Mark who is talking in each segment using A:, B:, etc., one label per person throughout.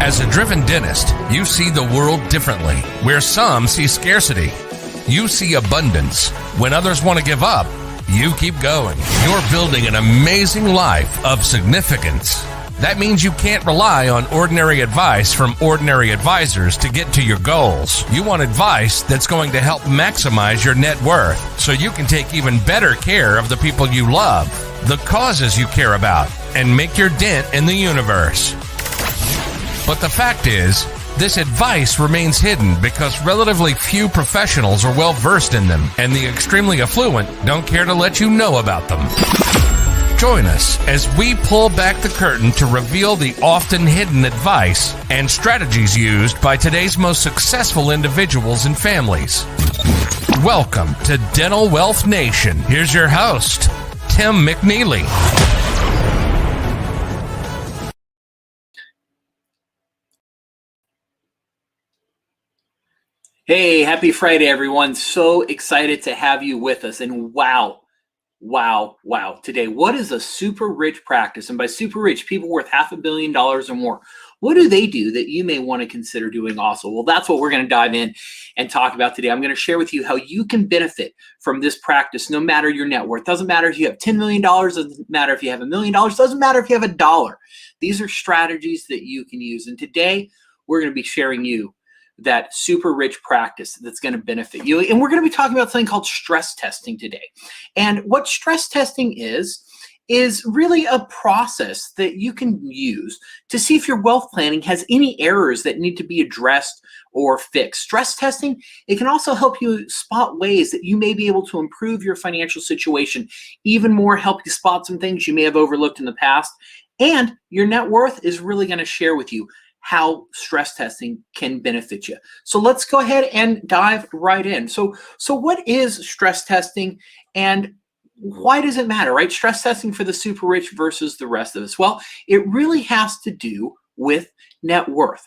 A: As a driven dentist, you see the world differently. Where some see scarcity, you see abundance. When others want to give up, you keep going. You're building an amazing life of significance. That means you can't rely on ordinary advice from ordinary advisors to get to your goals. You want advice that's going to help maximize your net worth so you can take even better care of the people you love, the causes you care about, and make your dent in the universe. But the fact is, this advice remains hidden because relatively few professionals are well versed in them, and the extremely affluent don't care to let you know about them. Join us as we pull back the curtain to reveal the often hidden advice and strategies used by today's most successful individuals and families. Welcome to Dental Wealth Nation. Here's your host, Tim McNeely.
B: Hey, happy Friday, everyone. So excited to have you with us. And wow. Today, what is a super rich practice? And by super rich, people worth $500 million or more. What do they do that you may want to consider doing also? Well, that's what we're going to dive in and talk about today. I'm going to share with you how you can benefit from this practice no matter your net worth. Doesn't matter if you have $10 million, doesn't matter if you have $1 million, doesn't matter if you have $1. These are strategies that you can use. And today, we're going to be sharing you that super rich practice that's going to benefit you. And we're going to be talking about something called stress testing today. And what stress testing is really a process that you can use to see if your wealth planning has any errors that need to be addressed or fixed. Stress testing, it can also help you spot ways that you may be able to improve your financial situation even more, help you spot some things you may have overlooked in the past. And your net worth is really going to share with you how stress testing can benefit you. So let's go ahead and dive right in. So what is stress testing and why does it matter, right? Stress testing for the super rich versus the rest of us. Well, it really has to do with net worth.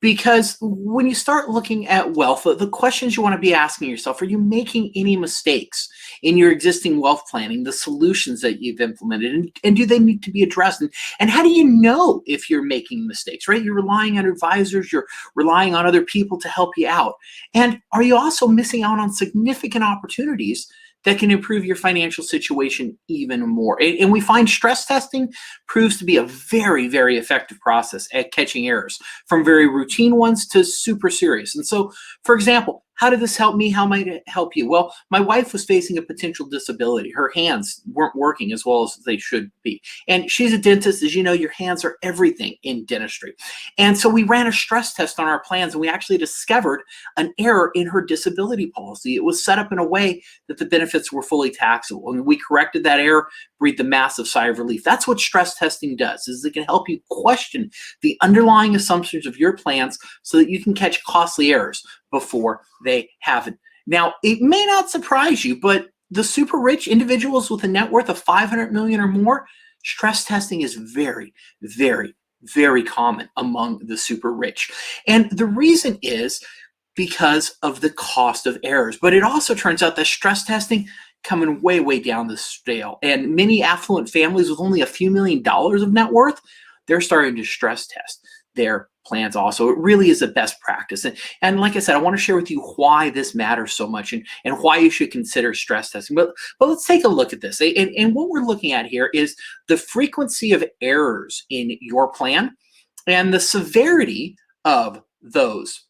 B: Because when you start looking at wealth, the questions you want to be asking yourself, are you making any mistakes in your existing wealth planning, the solutions that you've implemented, and do they need to be addressed? And how do you know if you're making mistakes, right? You're relying on advisors, you're relying on other people to help you out. And are you also missing out on significant opportunities that can improve your financial situation even more? And we find stress testing proves to be a very, very effective process at catching errors, from very routine ones to super serious. And so, for example, how did this help me? How might it help you? Well, my wife was facing a potential disability. Her hands weren't working as well as they should be. And she's a dentist. As you know, your hands are everything in dentistry. And so we ran a stress test on our plans, and we actually discovered an error in her disability policy. It was set up in a way that the benefits were fully taxable. And we corrected that error, breathed a massive sigh of relief. That's what stress testing does, is it can help you question the underlying assumptions of your plans so that you can catch costly errors before they happen. Now, it may not surprise you, but the super rich individuals with a net worth of $500 million or more, stress testing is very, very, very common among the super rich. And the reason is because of the cost of errors. But it also turns out that stress testing coming way, way down the scale. And many affluent families with only a few $1 million of net worth, they're starting to stress test their plans also. It really is the best practice. And like I said, I want to share with you why this matters so much and why you should consider stress testing. But let's take a look at this. And what we're looking at here is the frequency of errors in your plan and the severity of those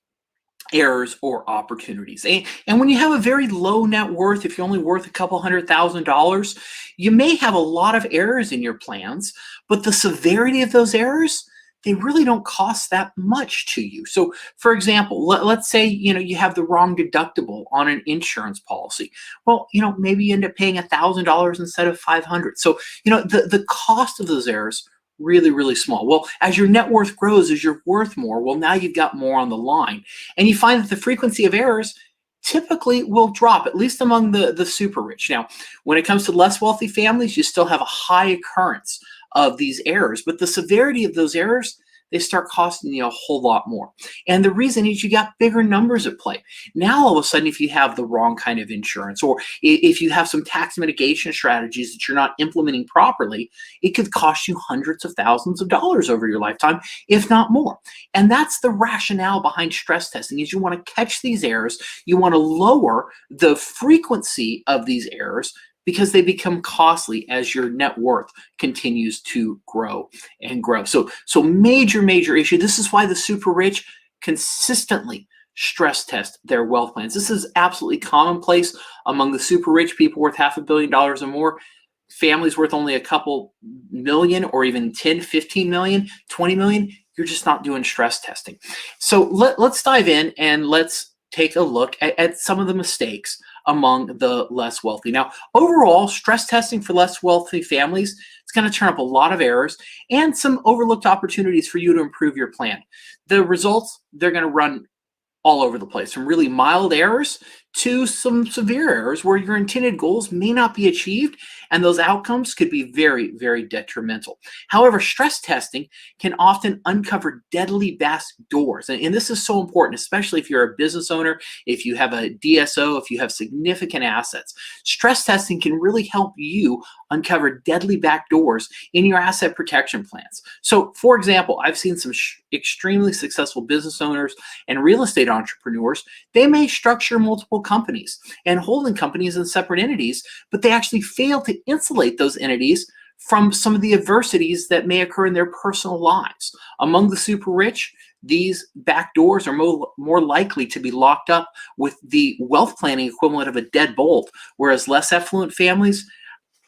B: errors or opportunities. And when you have a very low net worth, if you're only worth a couple $100,000, you may have a lot of errors in your plans, but the severity of those errors, they really don't cost that much to you. So for example, let's say, you have the wrong deductible on an insurance policy. Well, maybe you end up paying $1,000 instead of $500. So, the cost of those errors, really, really small. Well, as your net worth grows, as you're worth more, well, now you've got more on the line. And you find that the frequency of errors typically will drop, at least among the super rich. Now, when it comes to less wealthy families, you still have a high occurrence of these errors, but the severity of those errors, they start costing you a whole lot more. And the reason is you got bigger numbers at play. Now, all of a sudden, if you have the wrong kind of insurance, or if you have some tax mitigation strategies that you're not implementing properly, it could cost you hundreds of thousands of dollars over your lifetime, if not more. And that's the rationale behind stress testing, is you want to catch these errors, you want to lower the frequency of these errors, because they become costly as your net worth continues to grow and grow. So major issue. This is why the super rich consistently stress test their wealth plans. This is absolutely commonplace among the super rich, people worth $500 million or more. Families worth only a couple million, or even 10, 15 million, 20 million, you're just not doing stress testing. So let's dive in and let's take a look at some of the mistakes among the less wealthy. Now, overall, stress testing for less wealthy families, it's going to turn up a lot of errors and some overlooked opportunities for you to improve your plan. The results, they're going to run all over the place, from really mild errors to some severe errors where your intended goals may not be achieved, and those outcomes could be very, very detrimental. However, stress testing can often uncover deadly back doors, and this is so important, especially if you're a business owner, if you have a DSO, if you have significant assets. Stress testing can really help you uncover deadly back doors in your asset protection plans. So, for example, I've seen some extremely successful business owners and real estate entrepreneurs. They may structure multiple companies and holding companies in separate entities, but they actually fail to insulate those entities from some of the adversities that may occur in their personal lives. Among the super rich, these back doors are more likely to be locked up with the wealth planning equivalent of a deadbolt, whereas less affluent families,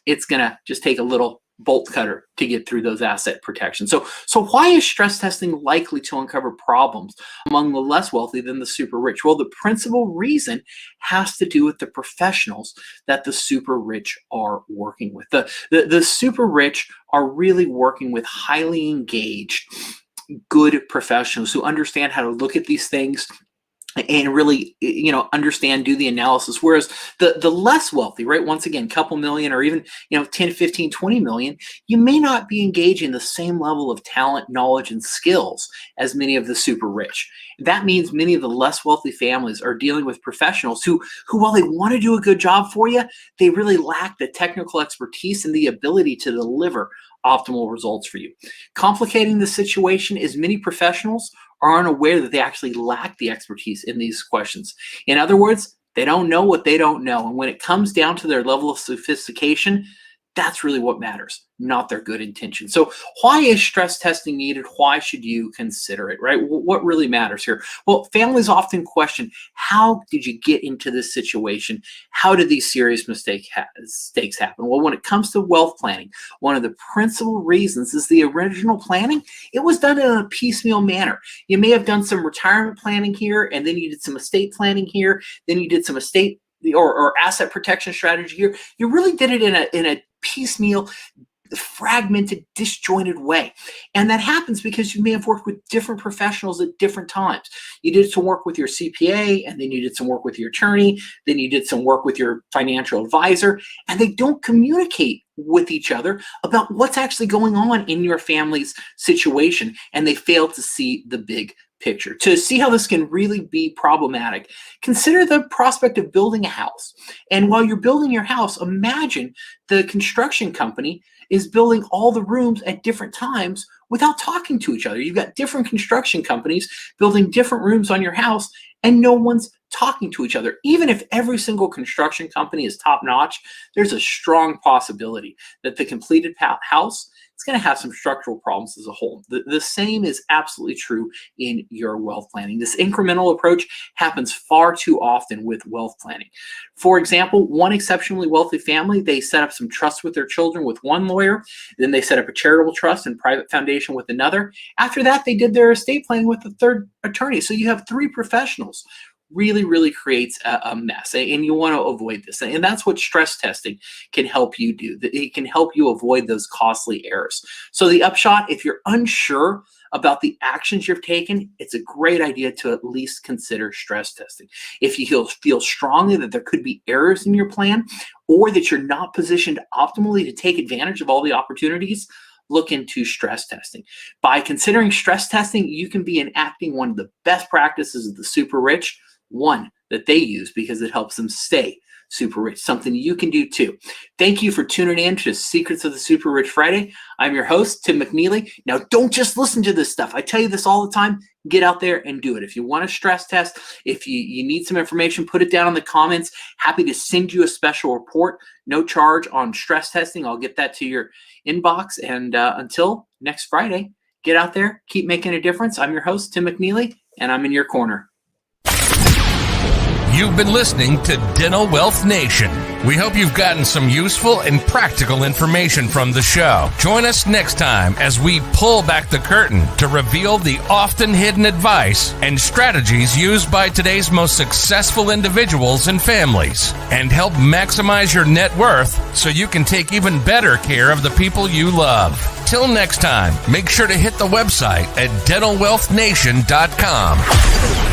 B: it's going to just take a little bolt cutter to get through those asset protections. So why is stress testing likely to uncover problems among the less wealthy than the super rich? Well, the principal reason has to do with the professionals that the super rich are working with. The super rich are really working with highly engaged, good professionals who understand how to look at these things and really, understand, do the analysis. Whereas the less wealthy, right, once again, couple million, or even, 10, 15, 20 million, you may not be engaging the same level of talent, knowledge, and skills as many of the super rich. That means many of the less wealthy families are dealing with professionals who, while they want to do a good job for you, they really lack the technical expertise and the ability to deliver optimal results for you. Complicating the situation is many professionals are unaware that they actually lack the expertise in these questions. In other words, they don't know what they don't know. And when it comes down to their level of sophistication, that's really what matters, not their good intentions. So why is stress testing needed? Why should you consider it, right? What really matters here? Well, families often question, how did you get into this situation? How did these serious mistakes happen? Well, when it comes to wealth planning, one of the principal reasons is the original planning. It was done in a piecemeal manner. You may have done some retirement planning here, and then you did some estate planning here, then you did some estate or asset protection strategy here. You really did it in a piecemeal, fragmented, disjointed way. And that happens because you may have worked with different professionals at different times. You did some work with your CPA, and then you did some work with your attorney, then you did some work with your financial advisor, and they don't communicate with each other about what's actually going on in your family's situation, and they fail to see the big picture. To see how this can really be problematic, consider the prospect of building a house. And while you're building your house, imagine the construction company is building all the rooms at different times without talking to each other. You've got different construction companies building different rooms on your house, and no one's talking to each other. Even if every single construction company is top notch, there's a strong possibility that the completed house, it's going to have some structural problems as a whole. The same is absolutely true in your wealth planning. This incremental approach happens far too often with wealth planning. For example, one exceptionally wealthy family, they set up some trusts with their children with one lawyer, then they set up a charitable trust and private foundation with another. After that, they did their estate planning with a third attorney. So you have three professionals. Really creates a mess, and you want to avoid this. And that's what stress testing can help you do. It can help you avoid those costly errors. So the upshot, if you're unsure about the actions you've taken, it's a great idea to at least consider stress testing. If you feel strongly that there could be errors in your plan, or that you're not positioned optimally to take advantage of all the opportunities, look into stress testing. By considering stress testing, you can be enacting one of the best practices of the super rich, one that they use because it helps them stay super rich, something you can do too. Thank you for tuning in to Secrets of the Super Rich Friday. I'm your host, Tim McNeely. Now, don't just listen to this stuff. I tell you this all the time. Get out there and do it. If you want a stress test, if you need some information, put it down in the comments. Happy to send you a special report, no charge on stress testing. I'll get that to your inbox. And until next Friday, get out there, keep making a difference. I'm your host, Tim McNeely, and I'm in your corner.
A: You've been listening to Dental Wealth Nation. We hope you've gotten some useful and practical information from the show. Join us next time as we pull back the curtain to reveal the often hidden advice and strategies used by today's most successful individuals and families, and help maximize your net worth so you can take even better care of the people you love. Till next time, make sure to hit the website at dentalwealthnation.com.